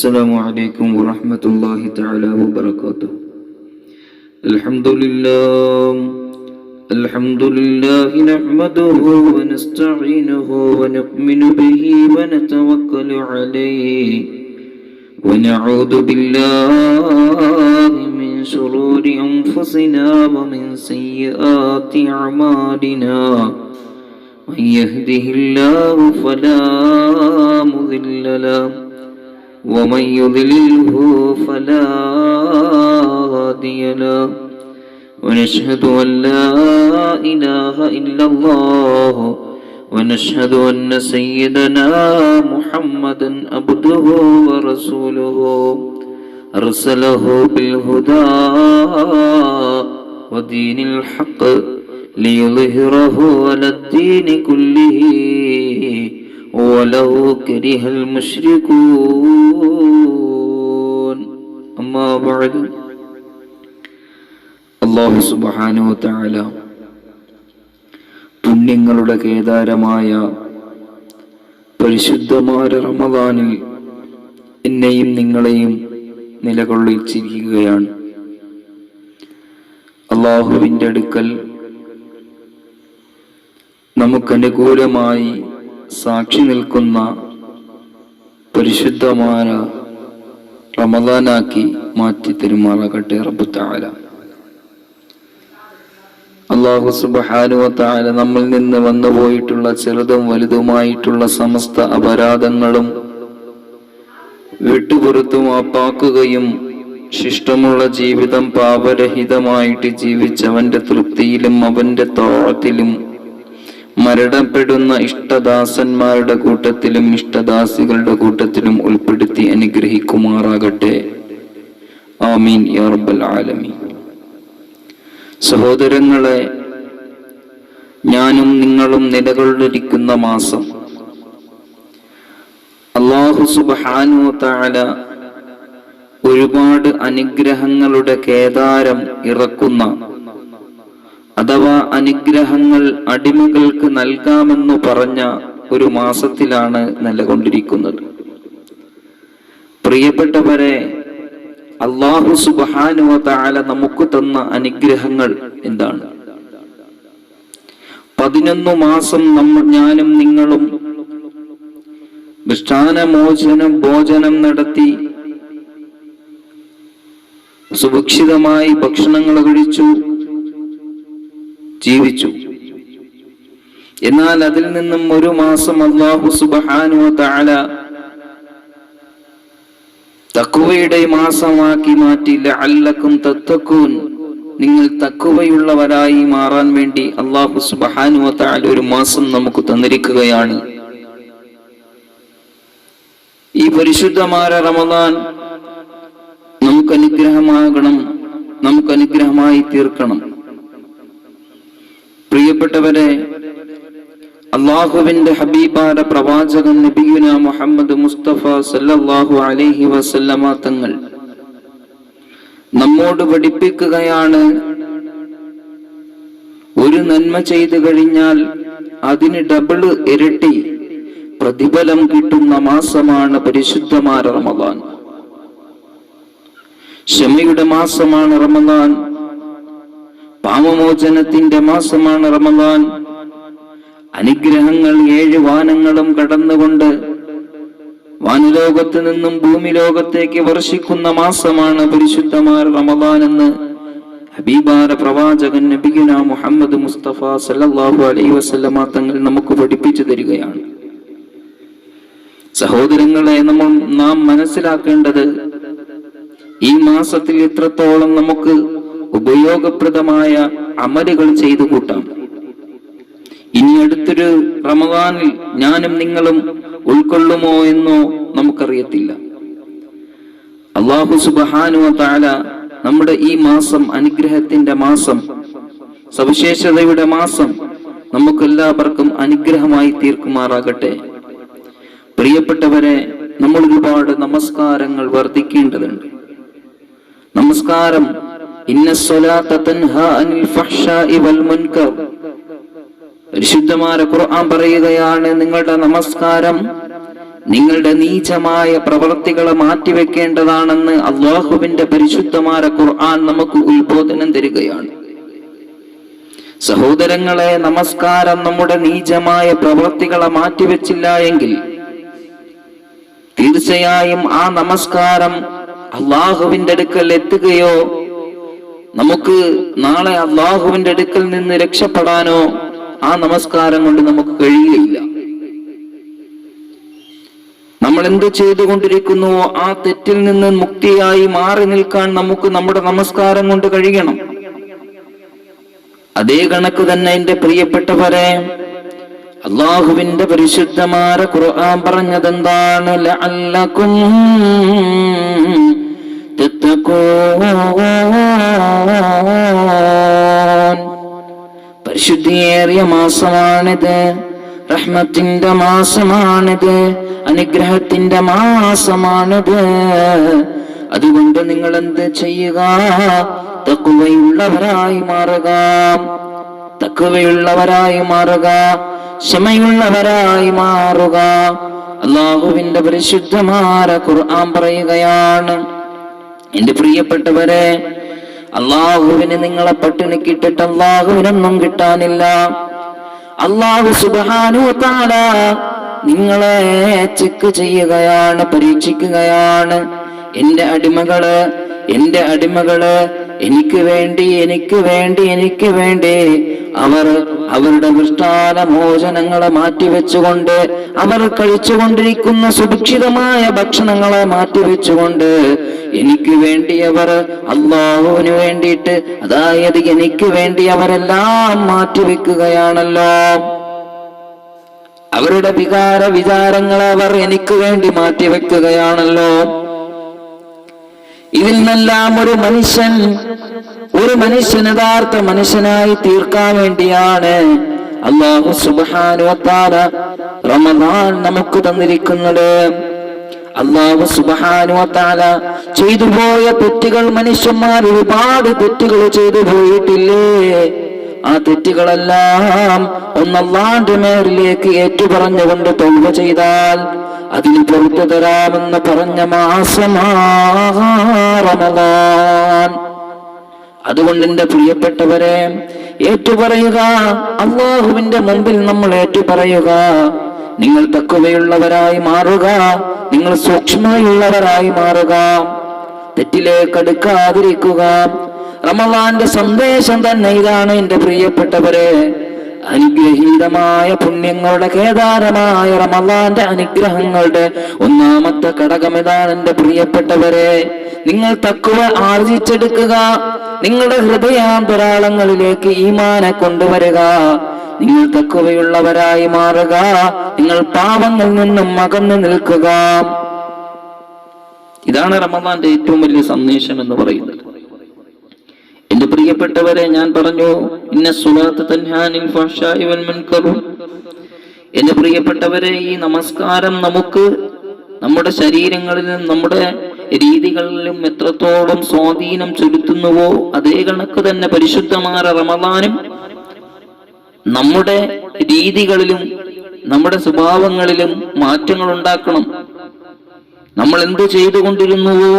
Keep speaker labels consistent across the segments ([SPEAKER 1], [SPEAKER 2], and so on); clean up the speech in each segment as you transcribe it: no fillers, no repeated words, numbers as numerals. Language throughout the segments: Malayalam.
[SPEAKER 1] السلام عليكم ورحمة الله تعالى وبركاته. الحمد لله نحمده ونستعينه ونؤمن به ونتوكل عليه ونعوذ بالله من شرور أنفسنا ومن سيئات أعمالنا. من يهده الله فلا مضل له ومن يضلله فلا هادي له. ونشهد أن لا إله إلا الله ونشهد أن سيدنا محمدا عبده ورسوله أرسله بالهدى ودين الحق ليظهره على الدين كله ولو كره المشركون. أما بعد. അല്ലാഹു സുബ്ഹാനഹു വ തആല പുണ്യങ്ങളുടെ കേദാരമായ പരിശുദ്ധമായ റമദാനിൽ എന്നെയും നിങ്ങളെയും നിലകൊള്ളിച്ചിരിക്കുകയാണ്. അല്ലാഹുവിൻ്റെ അടുക്കൽ നമുക്കനുകൂലമായി സാക്ഷി നിൽക്കുന്ന പരിശുദ്ധമായ റമദാനാക്കി മാറ്റി തരുമാറാകട്ടെ റബ്ബ് തആല. അല്ലാഹു സുബ്ഹാനഹു വ തആല നമ്മിൽ നിന്ന് വന്നുപോയിട്ടുള്ള ചെറുതും വലുതുമായിട്ടുള്ള സമസ്ത അപരാധങ്ങളും വിട്ടുപുറത്തു മാപ്പാക്കുകയും ശിഷ്ടമുള്ള ജീവിതം പാപരഹിതമായിട്ട് ജീവിച്ചവന്റെ തൃപ്തിയിലും അവന്റെ തോഴത്തിലും മരണപ്പെടുന്ന ഇഷ്ടദാസന്മാരുടെ കൂട്ടത്തിലും ഇഷ്ടദാസികളുടെ കൂട്ടത്തിലും ഉൾപ്പെടുത്തി അനുഗ്രഹിക്കുമാറാകട്ടെ. ആമീൻ യാ റബ്ബൽ ആലമീൻ. സഹോദരങ്ങളെ, ഞാനും നിങ്ങളും നിലകൊള്ളിരിക്കുന്ന മാസം അല്ലാഹു സുബ്ഹാനഹു വ തആല ഒരുപാട് അനുഗ്രഹങ്ങളുടെ കേദാരം ഇറക്കുന്ന അഥവാ അനുഗ്രഹങ്ങൾ അടിമകൾക്ക് നൽകാമെന്നു പറഞ്ഞ ഒരു മാസത്തിലാണ് നിലകൊണ്ടിരിക്കുന്നത്. പ്രിയപ്പെട്ടവരെ, അല്ലാഹു സുബ്ഹാനഹു വ തആല നമുക്ക് തന്ന അനുഗ്രഹങ്ങൾ എന്താണ്? 11 മാസം ഞാനും നിങ്ങളും ഭോജനം നടത്തി സുഭിക്ഷിതമായി ഭക്ഷണങ്ങൾ കഴിച്ചു ജീവിച്ചു. എന്നാൽ അതിൽ നിന്നും ഒരു മാസം അല്ലാഹു സുബ്ഹാനഹു വ തആല തഖ്വയുടെ മാസമാക്കി മാറ്റി. ലഅല്ലക്കും തത്തഖൂൻ, നിങ്ങൾ തഖ്വയുള്ളവരായി മാറാൻ വേണ്ടി അല്ലാഹു സുബ്ഹാനഹു വ തആല ഒരു മാസം നമുക്ക് തന്നിരിക്കുകയാണ്. ഈ പരിശുദ്ധമായ റമദാൻ നമുക്ക് അനുഗ്രഹമാകണം, നമുക്ക് അനുഗ്രഹമായി തീർക്കണം. പ്രിയപ്പെട്ടവരെ, അല്ലാഹുവിന്റെ ഹബീബായ പ്രവാചകൻ നബിയുന മുഹമ്മദ് മുസ്തഫ സല്ലല്ലാഹു അലൈഹി വസല്ലമ തങ്ങൾ നമ്മോട് പഠിപ്പിക്കുകയാണ്, ഒരു നന്മ ചെയ്തു കഴിഞ്ഞാൽ അതിന് ഡബിൾ ഇരട്ടി പ്രതിഫലം കിട്ടുന്ന മാസമാണ് പരിശുദ്ധമായ റമദാൻ. ക്ഷമയുടെ മാസമാണ് റമദാൻ. പാപമോചനത്തിന്റെ മാസമാണ് റമദാൻ. അനുഗ്രഹങ്ങൾ 7 വാനങ്ങളും കടന്നുകൊണ്ട് വാനുലോകത്ത് നിന്നും ഭൂമി ലോകത്തേക്ക് വർഷിക്കുന്ന മാസമാണ് പരിശുദ്ധമായ റമദാൻ എന്ന് ഹബീബായ പ്രവാചകൻ നബിയുന മുഹമ്മദ് മുസ്തഫ സല്ലല്ലാഹു അലൈഹി വസല്ലമ തങ്ങൾ നമുക്ക് പഠിപ്പിച്ചു തരികയാണ്. സഹോദരങ്ങളെ, നാം മനസ്സിലാക്കേണ്ടത്, ഈ മാസത്തിൽ എത്രത്തോളം നമുക്ക് ഉപയോഗപ്രദമായ അമലുകൾ ചെയ്തു കൂട്ടാം. ഇനി അടുത്തൊരു റമദാനിൽ ഞാനും നിങ്ങളും ഉൾക്കൊള്ളുമോ എന്നോ നമുക്കറിയത്തില്ല. അല്ലാഹു സുബ്ഹാനഹു വ തആല നമ്മുടെ ഈ മാസം അനുഗ്രഹത്തിന്റെ മാസം, സവിശേഷതയുടെ മാസം നമുക്കെല്ലാവർക്കും അനുഗ്രഹമായി തീർക്കുമാറാകട്ടെ. പ്രിയപ്പെട്ടവരെ, നമ്മൾ ഒരുപാട് നമസ്കാരങ്ങൾ വർദ്ധിക്കേണ്ടതുണ്ട്. നമസ്കാരം ഇന്നസ്സലാത്ത തൻഹാ അനിൽ ഫഹ്ശാഇ വൽ മുൻകർ, പരിശുദ്ധമായ ഖുർആൻ പറയുകയാണ്, നിങ്ങളുടെ നമസ്കാരം നിങ്ങളുടെ നീചമായ പ്രവൃത്തികളെ മാറ്റിവെക്കേണ്ടതാണെന്ന് അള്ളാഹുവിന്റെ പരിശുദ്ധമായ ഖുർആൻ നമുക്ക് ഉത്ബോധനം തരികയാണ്. സഹോദരങ്ങളെ, നമസ്കാരം നമ്മുടെ നീചമായ പ്രവൃത്തികളെ മാറ്റിവെച്ചില്ല എങ്കിൽ തീർച്ചയായും ആ നമസ്കാരം അള്ളാഹുവിന്റെ അടുക്കൽ എത്തുകയോ നമുക്ക് നാളെ അള്ളാഹുവിന്റെ അടുക്കൽ നിന്ന് രക്ഷപ്പെടാനോ ആ നമസ്കാരം കൊണ്ട് നമുക്ക് കഴിയുകയില്ല. നമ്മൾ എന്ത് ചെയ്തുകൊണ്ടിരിക്കുന്നുവോ ആ തെറ്റിൽ നിന്ന് മുക്തിയായി മാറി നിൽക്കാൻ നമുക്ക് നമ്മുടെ നമസ്കാരം കൊണ്ട് കഴിയണം. അതേ കണക്ക് തന്നെ എന്റെ പ്രിയപ്പെട്ടവരെ, അള്ളാഹുവിന്റെ പരിശുദ്ധമായ ഖുർആൻ പറഞ്ഞതെന്താണ്? ലഅല്ലകും തത്തഖൂൻ. പരിശുദ്ധിയേറിയ മാസമാണിത്, റഹ്മത്തിന്റെ മാസമാണിത്, അനുഗ്രഹത്തിന്റെ മാസമാണിത്. അതുകൊണ്ട് നിങ്ങൾ എന്ത് ചെയ്യുക? തഖ്വയുള്ളവരായി മാറുക, തഖ്വയുള്ളവരായി മാറുക, ക്ഷമയുള്ളവരായി മാറുക. അല്ലാഹുവിന്റെ പരിശുദ്ധമായ ഖുർആൻ പറയുകയാണ്, എന്റെ പ്രിയപ്പെട്ടവരെ, അല്ലാഹുവിന് നിങ്ങളെ പട്ടിണിക്കിട്ടിട്ട് അല്ലാഹുവിനൊന്നും കിട്ടാനില്ല. അല്ലാഹു സുബ്ഹാനഹു വ തആല നിങ്ങളെ ചെക്ക് ചെയ്യുകയാണ്, പരീക്ഷിക്കുകയാണ്. എന്റെ അടിമകള് എനിക്ക് വേണ്ടി അവർ അവരുടെ ദൃഷ്ടാന മോചനങ്ങളെ മാറ്റിവെച്ചുകൊണ്ട്, അവർ കഴിച്ചുകൊണ്ടിരിക്കുന്ന സുഭിക്ഷിതമായ ഭക്ഷണങ്ങളെ മാറ്റിവെച്ചുകൊണ്ട് എനിക്ക് വേണ്ടി അവർ അല്ലാഹുവിന് വേണ്ടിയിട്ട്, അതായത് എനിക്ക് വേണ്ടി അവരെല്ലാം മാറ്റിവെക്കുകയാണല്ലോ. അവരുടെ വിചാരങ്ങളെ അവർ എനിക്ക് വേണ്ടി മാറ്റിവെക്കുകയാണല്ലോ. ഇതിൽ നിന്നെല്ലാം ഒരു മനുഷ്യൻ യഥാർത്ഥ മനുഷ്യനായി തീർക്കാൻ വേണ്ടിയാണ് അല്ലാഹു സുബ്ഹാനഹു വ തആല റമദാൻ നമുക്ക് തന്നിരിക്കുന്നത്. അല്ലാഹു സുബ്ഹാനഹു വ തആല ചെയ്തു പോയ തെറ്റുകൾ, മനുഷ്യന്മാർ ഒരുപാട് തെറ്റുകൾ ചെയ്തു പോയിട്ടില്ലേ? ആ തെറ്റുകളെല്ലാം ഒന്നല്ലാന്റെ മേലിലേക്ക് ഏറ്റുപറഞ്ഞുകൊണ്ട് തൗബ ചെയ്താൽ അതിന് പുറത്തു തരാമെന്ന് പറഞ്ഞ മാസമാണ് റമദാൻ. അതുകൊണ്ട് എന്റെ പ്രിയപ്പെട്ടവരെ, ഏറ്റുപറയുക, അല്ലാഹുവിന്റെ മുമ്പിൽ നമ്മൾ ഏറ്റുപറയുക. നിങ്ങൾ തഖ്വയുള്ളവരായി മാറുക, നിങ്ങൾ സൂക്ഷ്മതയുള്ളവരായി മാറുക, തെറ്റിലേക്ക് അടുക്കാതിരിക്കുക. റമദാന്റെ സന്ദേശം തന്നെ ഇതാണ് എന്റെ പ്രിയപ്പെട്ടവരെ. അനുഗ്രഹീതമായ പുണ്യങ്ങളുടെ കേദാരമായ റമദാന്റെ അനുഗ്രഹങ്ങളുടെ ഒന്നാമത്തെ ഘടകം ഇതാണ് എന്റെ പ്രിയപ്പെട്ടവരെ. നിങ്ങൾ തഖ്വ ആർജിച്ചെടുക്കുക, നിങ്ങളുടെ ഹൃദയാന്തരാളങ്ങളിലേക്ക് ഈമാനെ കൊണ്ടുവരിക, നിങ്ങൾ തഖ്വയുള്ളവരായി മാറുക, നിങ്ങൾ പാപങ്ങളിൽ നിന്നും അകന്നു നിൽക്കുക. ഇതാണ് റമദാന്റെ ഏറ്റവും വലിയ സന്ദേശം എന്ന് പറയുന്നത്. എന്റെ പ്രിയപ്പെട്ടവരെ, ഞാൻ പറഞ്ഞു, ഇന്ന സ്വലാത്ത് തൻഹാ അനിൽ ഫഹ്ശാഇ വൽ മുൻകർ. എന്റെ പ്രിയപ്പെട്ടവരെ, ഈ നമസ്കാരം നമുക്ക് നമ്മുടെ ശരീരങ്ങളിലും നമ്മുടെ രീതികളിലും എത്രത്തോളം സ്വാധീനം ചെലുത്തുന്നുവോ അതേ കണക്ക് തന്നെ പരിശുദ്ധമായ റമദാനും നമ്മുടെ രീതികളിലും നമ്മുടെ സ്വഭാവങ്ങളിലും മാറ്റങ്ങൾ ഉണ്ടാക്കണം. നമ്മൾ എന്ത് ചെയ്തുകൊണ്ടിരുന്നുവോ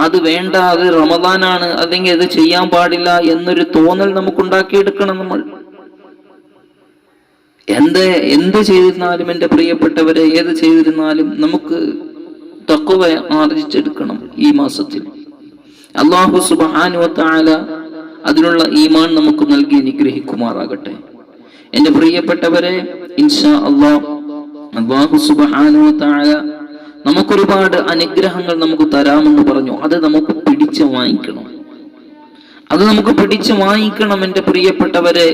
[SPEAKER 1] അത് വേണ്ട, അത് റമദാനാണ്, അല്ലെങ്കിൽ അത് ചെയ്യാൻ പാടില്ല എന്നൊരു തോന്നൽ നമുക്കുണ്ടാക്കിയെടുക്കണം. നമ്മൾ എന്ത് ചെയ്തിരുന്നാലും എന്റെ പ്രിയപ്പെട്ടവരെ, ഏത് ചെയ്തിരുന്നാലും നമുക്ക് തഖ്വ ആർജിച്ചെടുക്കണം. ഈ മാസത്തിൽ അല്ലാഹു സുബ്ഹാനഹു വ തആല അതിനുള്ള ഈമാൻ നമുക്ക് നൽകി അനുഗ്രഹിക്കുമാറാകട്ടെ. എന്റെ പ്രിയപ്പെട്ടവരെ, ഇൻഷാ അല്ലാഹു സുബ്ഹാനഹു വ തആല നമുക്കൊരുപാട് അനുഗ്രഹങ്ങൾ നമുക്ക് തരാമെന്ന് പറഞ്ഞു. അത് നമുക്ക് പിടിച്ചു വാങ്ങിക്കണം. എന്റെ പ്രിയപ്പെട്ടവരെ,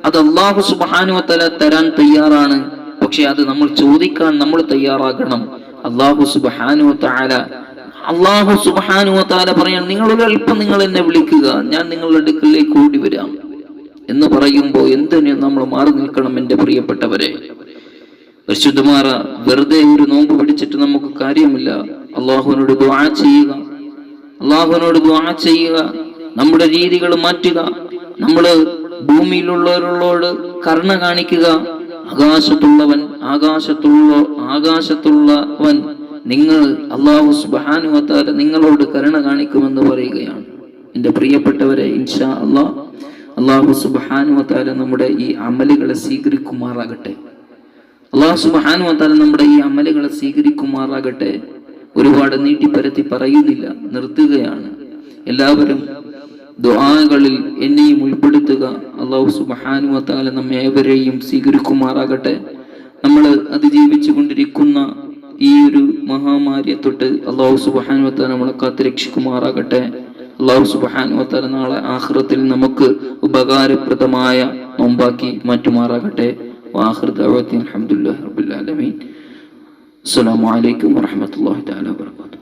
[SPEAKER 1] അത് അല്ലാഹു സുബ്ഹാനഹു വ തആല തരാൻ തയ്യാറാണ്. പക്ഷെ അത് നമ്മൾ ചോദിക്കാൻ നമ്മൾ തയ്യാറാകണം. അല്ലാഹു സുബ്ഹാനഹു വ തആല പറയാൻ, നിങ്ങളൊരൽപ്പം നിങ്ങൾ എന്നെ വിളിക്കുക, ഞാൻ നിങ്ങളുടെ അടുക്കലേക്ക് ഓടി വരാം എന്ന് പറയുമ്പോൾ എന്തിനു നമ്മൾ മാറി നിൽക്കണം? എന്റെ പ്രിയപ്പെട്ടവരെ, പരിശുദ്ധമാറ വെറുതെ ഒരു നോമ്പ് പിടിച്ചിട്ട് നമുക്ക് കാര്യമില്ല. അള്ളാഹുവിനോട് ദുആ ചെയ്യുക, നമ്മുടെ രീതികൾ മാറ്റുക, നമ്മള് ഭൂമിയിലുള്ളവരോട് കരുണ കാണിക്കുക, ആകാശത്തുള്ളവൻ നിങ്ങൾ അല്ലാഹു സുബ്ഹാനഹു വ തആല നിങ്ങളോട് കരുണ കാണിക്കുമെന്ന് പറയുകയാണ്. എൻ്റെ പ്രിയപ്പെട്ടവരെ, ഇൻഷാ അല്ലാഹു സുബ്ഹാനഹു വ തആല നമ്മുടെ ഈ അമലുകളെ സ്വീകരിക്കുമാറാകട്ടെ. അല്ലാഹു സുബ്ഹാനഹു വ തആല നമ്മുടെ ഈ അമലുകളെ സ്വീകരിക്കുമാറാകട്ടെ. ഒരുപാട് നീട്ടിപ്പരത്തി പറയുന്നില്ല, നിർത്തുകയാണ്. എല്ലാവരും ദുആകളിൽ എന്നെയും ഉൾപ്പെടുത്തുക. അല്ലാഹു സുബ്ഹാനഹു വ തആല നമ്മെ ഏവരെയും സ്വീകരിക്കുമാറാകട്ടെ. നമ്മൾ അതിജീവിച്ചു കൊണ്ടിരിക്കുന്ന ഈ ഒരു മഹാമാരിയെ തൊട്ട് അല്ലാഹു സുബ്ഹാനഹു വ തആല നമ്മളെ കാത്തുരക്ഷിക്കുമാറാകട്ടെ. അല്ലാഹു സുബ്ഹാനഹു വ തആല നാളെ ആഖിറത്തിൽ നമുക്ക് ഉപകാരപ്രദമായ നോമ്പാക്കി മാറ്റുമാറാകട്ടെ. വആഖിറു ദഅവാതി അൽഹംദുലില്ലാഹി റബ്ബിൽ ആലമീൻ. അസ്സലാമു അലൈക്കും വറഹ്മത്തുള്ളാഹി തആല വബറകാതുഹു.